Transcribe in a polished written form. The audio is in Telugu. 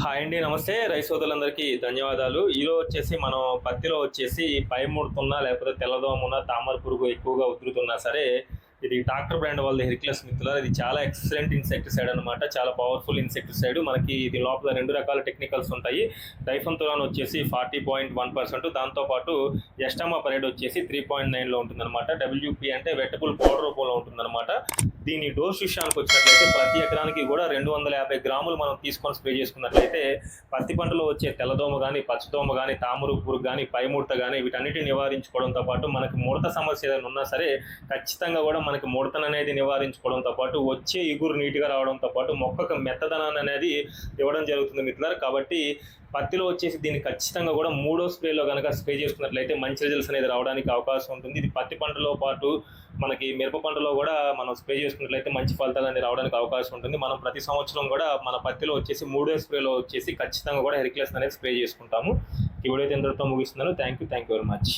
హాయ్ అండి. నమస్తే. రైతు సోదరులందరికీ ధన్యవాదాలు. ఈరోజు వచ్చేసి మనం పత్తిలో వచ్చేసి పై ముడతున్నా, లేకపోతే తెల్లదోమున్న, తామర పురుగు ఎక్కువగా ఉధృతున్నా సరే, ఇది డాక్టర్ బ్రాండ్ వాళ్ళది హెర్క్యులస్ మిత్రులారా. ఇది చాలా ఎక్సలెంట్ ఇన్సెక్టిసైడ్ అనమాట. చాలా పవర్ఫుల్ ఇన్సెక్టిసైడ్. మనకి ఇది లోపల 2 రకాల టెక్నికల్స్ ఉంటాయి. డైఫెన్థోరాన్ వచ్చేసి 40.1%, దాంతోపాటు ఎస్టామాపరైడ్ వచ్చేసి 3.9లో ఉంటుందన్నమాట. డబ్ల్యూపీ అంటే వెట్టబుల్ పౌడర్ రూపంలో ఉంటుందన్నమాట. దీని డోస్ విషయానికి వచ్చినట్లయితే ప్రతి ఎకరానికి కూడా 250 గ్రాములు మనం తీసుకొని స్ప్రే చేసుకున్నట్లయితే పత్తి పంటలో వచ్చే తెల్లదోమ కానీ, పచ్చదోమ కానీ, తామర పురుగు కానీ, పై ముడత కానీ వీటన్నిటిని నివారించుకోవడంతో పాటు మనకి ముడత సమస్య ఏదైనా ఉన్నా సరే ఖచ్చితంగా కూడా మనకి ముడతను అనేది నివారించుకోవడంతో పాటు వచ్చే ఇగురు నీట్గా రావడంతో పాటు మొక్కకు మెత్తదనాన్ని అనేది ఇవ్వడం జరుగుతుంది మిత్రులారా. కాబట్టి పత్తిలో వచ్చేసి దీన్ని ఖచ్చితంగా కూడా మూడో స్ప్రేలో కనుక స్ప్రే చేసుకున్నట్లయితే మంచి రిజల్ట్స్ అనేది రావడానికి అవకాశం ఉంటుంది. ఇది పత్తి పంటలో పాటు మనకి మిరప పంటలో కూడా మనం స్ప్రే చేసుకున్నట్లయితే మంచి ఫలితాలు అనేది రావడానికి అవకాశం ఉంటుంది. మనం ప్రతి సంవత్సరం కూడా మన పత్తిలో వచ్చేసి మూడో స్ప్రేలో వచ్చేసి ఖచ్చితంగా కూడా హెర్క్యులస్ అనేది స్ప్రే చేసుకుంటాము. ఈ వీడియో ఇంతటితో ముగిస్తున్నాను. Thank you very much.